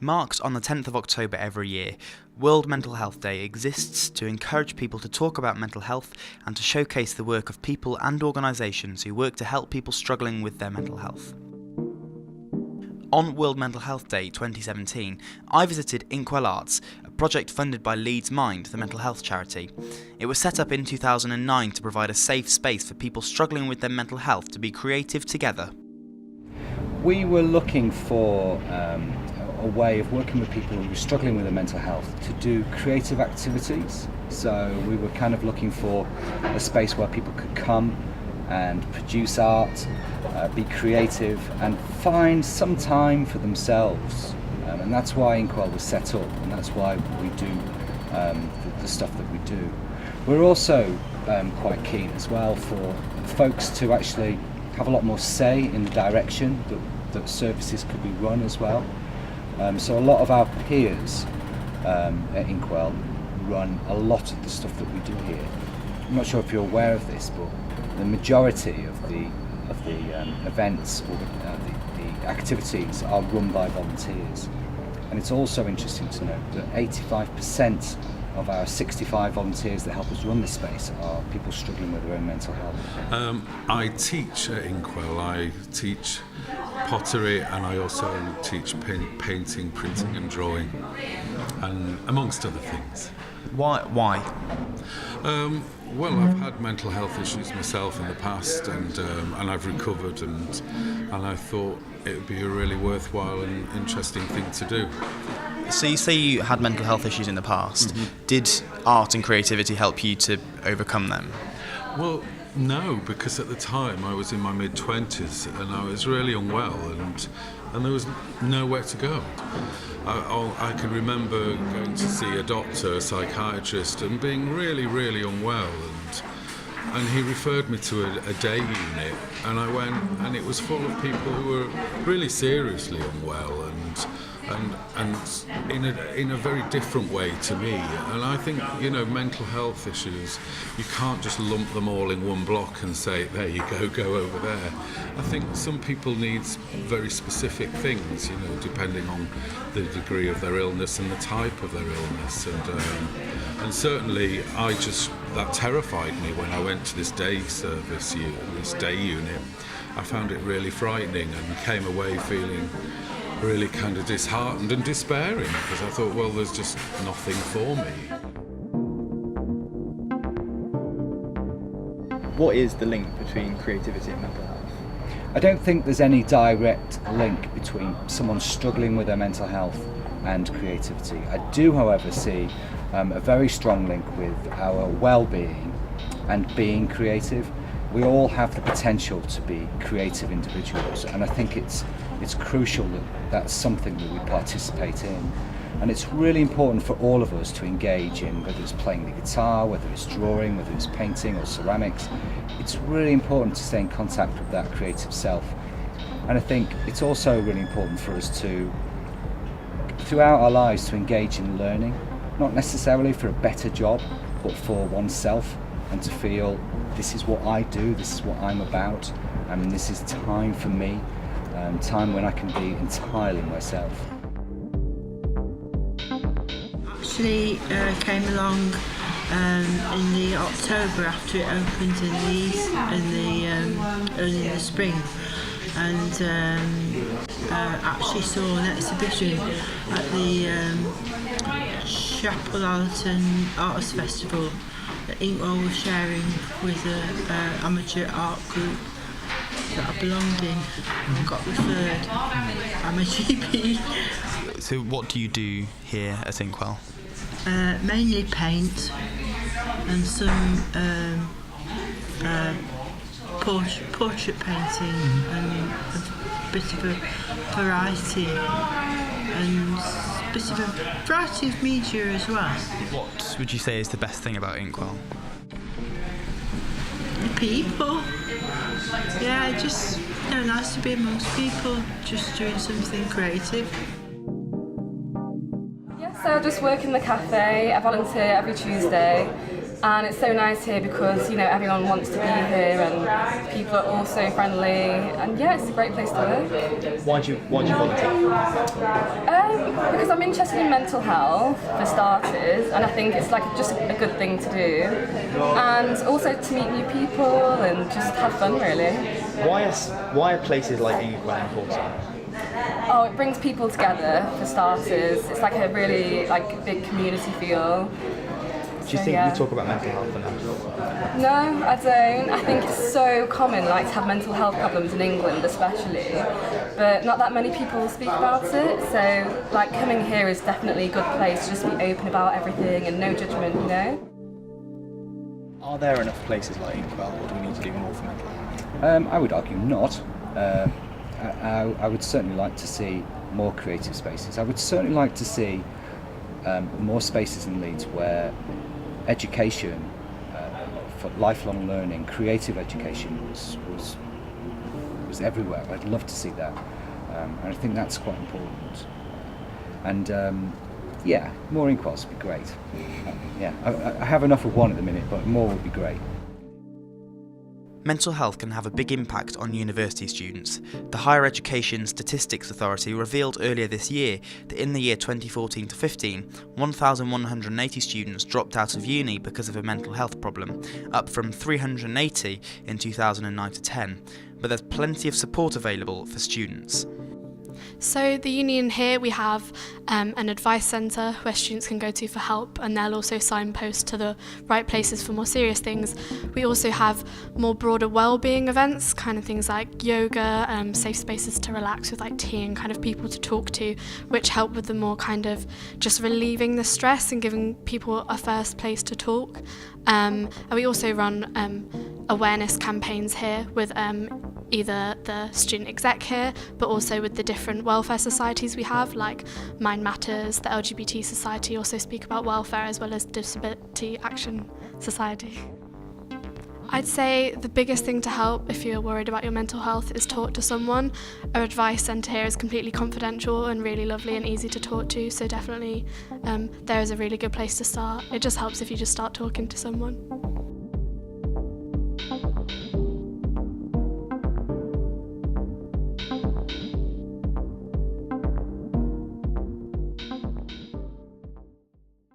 Marked on the 10th of October every year, World Mental Health Day exists to encourage people to talk about mental health and to showcase the work of people and organisations who work to help people struggling with their mental health. On World Mental Health Day 2017, I visited Inkwell Arts, a project funded by Leeds Mind, the mental health charity. It was set up in 2009 to provide a safe space for people struggling with their mental health to be creative together. We were looking for a way of working with people who were struggling with their mental health to do creative activities. So we were kind of looking for a space where people could come and produce art, be creative and find some time for themselves. And that's why Inkwell was set up, and that's why we do the stuff that we do. We're also quite keen as well for folks to actually have a lot more say in the direction that services could be run as well. So a lot of our peers at Inkwell run a lot of the stuff that we do here. I'm not sure if you're aware of this, but the majority of the events or the activities are run by volunteers. And it's also interesting to note that 85% of our 65 volunteers that help us run this space are people struggling with their own mental health. I teach at Inkwell. I teach pottery and I also teach painting, printing and drawing, and amongst other things. Why? Well, I've had mental health issues myself in the past, and I've recovered, and I thought it would be a really worthwhile and interesting thing to do. So you say you had mental health issues in the past. Mm-hmm. Did art and creativity help you to overcome them? Well, no, because at the time I was in my mid-20s and I was really unwell, and there was nowhere to go. I can remember going to see a doctor, a psychiatrist, and being really, really unwell, and he referred me to a day unit, and I went, and it was full of people who were really seriously unwell and in a very different way to me. And I think, mental health issues, you can't just lump them all in one block and say, there you go over there. I think some people need very specific things, depending on the degree of their illness and the type of their illness. And certainly that terrified me when I went to this day service, this day unit. I found it really frightening and came away feeling really kind of disheartened and despairing, because I thought, well, there's just nothing for me. What is the link between creativity and mental health? I don't think there's any direct link between someone struggling with their mental health and creativity. I do, however, see a very strong link with our well-being and being creative. We all have the potential to be creative individuals, and I think it's crucial that that's something that we participate in. And it's really important for all of us to engage in, whether it's playing the guitar, whether it's drawing, whether it's painting or ceramics. It's really important to stay in contact with that creative self. And I think it's also really important for us to, throughout our lives, to engage in learning, not necessarily for a better job, but for oneself, and to feel this is what I do, this is what I'm about, and this is time for me, time when I can be entirely myself. Actually came along in the October after it opened in Leeds early in the spring, and actually saw an exhibition at the Chapel Allerton Arts Festival that Inkwell was sharing with an amateur art group that I belonged in and got referred. I'm a GP. So what do you do here at Inkwell? Mainly paint and some portrait painting, and a bit of a variety of media as well. What would you say is the best thing about Inkwell? The people. Yeah, just nice to be amongst people, just doing something creative. So I just work in the cafe. I volunteer every Tuesday. And it's so nice here because, you know, everyone wants to be here and people are all so friendly, and yeah, it's a great place to work. Why do you volunteer? Because I'm interested in mental health for starters, and I think it's like just a good thing to do, and also to meet new people and just have fun really. Why are places like Inkwell important? Oh, it brings people together for starters. It's like a really big community feel. Do you think we talk about mental health enough? No, I don't. I think it's so common to have mental health problems in England especially, but not that many people speak about it, so coming here is definitely a good place to just be open about everything and no judgment, you know? Are there enough places like Inkwell, or do we need to do more for mental health? I would argue not. I would certainly like to see more creative spaces. I would certainly like to see more spaces in Leeds where education for lifelong learning, creative education was everywhere. I'd love to see that, and I think that's quite important. And more Inkwells would be great. I have enough of one at the minute, but more would be great. Mental health can have a big impact on university students. The Higher Education Statistics Authority revealed earlier this year that in the year 2014 to 15, 1,180 students dropped out of uni because of a mental health problem, up from 380 in 2009 to 10. But there's plenty of support available for students. So the union here, we have an advice centre where students can go to for help, and they'll also signpost to the right places for more serious things. We also have more broader wellbeing events, kind of things like yoga, safe spaces to relax with tea and kind of people to talk to, which help with the more kind of just relieving the stress and giving people a first place to talk. And we also run awareness campaigns here with either the student exec here, but also with the different welfare societies we have, like Mind Matters, the LGBT Society also speak about welfare, as well as Disability Action Society. I'd say the biggest thing to help if you're worried about your mental health is talk to someone. Our advice centre here is completely confidential and really lovely and easy to talk to, so definitely there is a really good place to start. It just helps if you just start talking to someone.